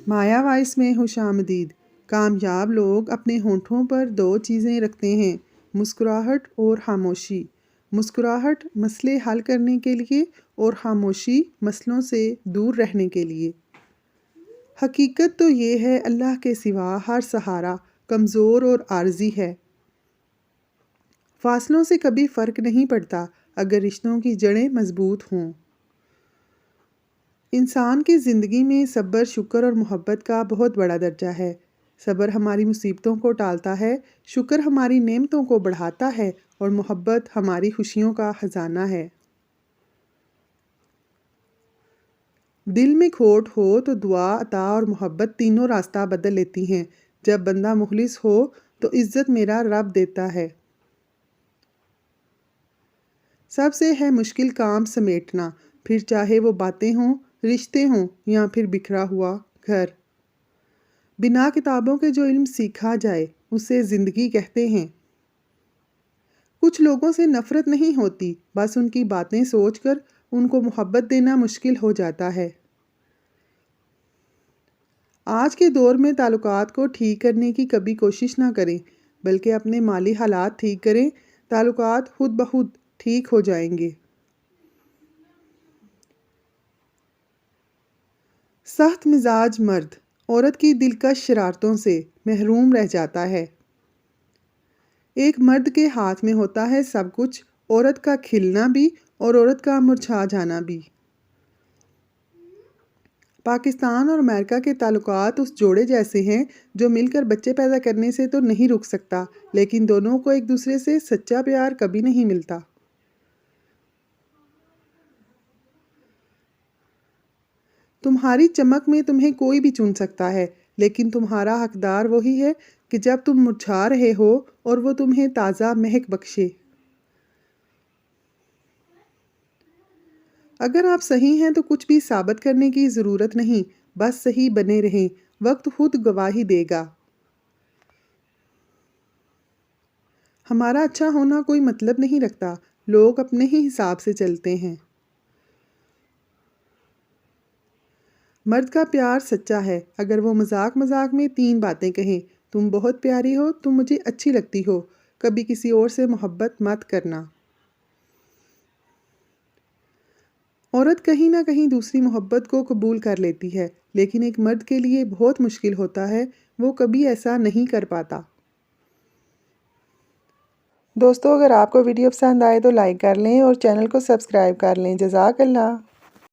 مایا voice میں خوش آمدید۔ کامیاب لوگ اپنے ہونٹوں پر دو چیزیں رکھتے ہیں، مسکراہٹ اور خاموشی۔ مسکراہٹ مسئلے حل کرنے کے لیے اور خاموشی مسئلوں سے دور رہنے کے لیے۔ حقیقت تو یہ ہے اللہ کے سوا ہر سہارا کمزور اور عارضی ہے۔ فاصلوں سے کبھی فرق نہیں پڑتا اگر رشتوں کی جڑیں مضبوط ہوں۔ انسان کی زندگی میں صبر، شکر اور محبت کا بہت بڑا درجہ ہے۔ صبر ہماری مصیبتوں کو ٹالتا ہے، شکر ہماری نعمتوں کو بڑھاتا ہے اور محبت ہماری خوشیوں کا خزانہ ہے۔ دل میں کھوٹ ہو تو دعا، عطا اور محبت تینوں راستہ بدل لیتی ہیں۔ جب بندہ مخلص ہو تو عزت میرا رب دیتا ہے۔ سب سے ہے مشکل کام سمیٹنا، پھر چاہے وہ باتیں ہوں، رشتے ہوں یا پھر بکھرا ہوا گھر۔ بنا کتابوں کے جو علم سیکھا جائے اسے زندگی کہتے ہیں۔ کچھ لوگوں سے نفرت نہیں ہوتی، بس ان کی باتیں سوچ کر ان کو محبت دینا مشکل ہو جاتا ہے۔ آج کے دور میں تعلقات کو ٹھیک کرنے کی کبھی کوشش نہ کریں، بلکہ اپنے مالی حالات ٹھیک کریں، تعلقات خود بخود ٹھیک ہو جائیں گے۔ سخت مزاج مرد عورت کی دلکش شرارتوں سے محروم رہ جاتا ہے۔ ایک مرد کے ہاتھ میں ہوتا ہے سب کچھ، عورت کا کھلنا بھی اور عورت کا مرجھا جانا بھی۔ پاکستان اور امریکہ کے تعلقات اس جوڑے جیسے ہیں جو مل کر بچے پیدا کرنے سے تو نہیں رک سکتا، لیکن دونوں کو ایک دوسرے سے سچا پیار کبھی نہیں ملتا۔ تمہاری چمک میں تمہیں کوئی بھی چن سکتا ہے، لیکن تمہارا حقدار وہی ہے کہ جب تم مرجھا رہے ہو اور وہ تمہیں تازہ مہک بخشے۔ اگر آپ صحیح ہیں تو کچھ بھی ثابت کرنے کی ضرورت نہیں، بس صحیح بنے رہیں، وقت خود گواہی دے گا۔ ہمارا اچھا ہونا کوئی مطلب نہیں رکھتا، لوگ اپنے ہی حساب سے چلتے ہیں۔ مرد کا پیار سچا ہے، اگر وہ مذاق مذاق میں 3 باتیں کہیں: تم بہت پیاری ہو، تم مجھے اچھی لگتی ہو، کبھی کسی اور سے محبت مت کرنا۔ عورت کہیں نہ کہیں دوسری محبت کو قبول کر لیتی ہے، لیکن ایک مرد کے لیے بہت مشکل ہوتا ہے، وہ کبھی ایسا نہیں کر پاتا۔ دوستو، اگر آپ کو ویڈیو پسند آئے تو لائک کر لیں اور چینل کو سبسکرائب کر لیں۔ جزاک اللہ۔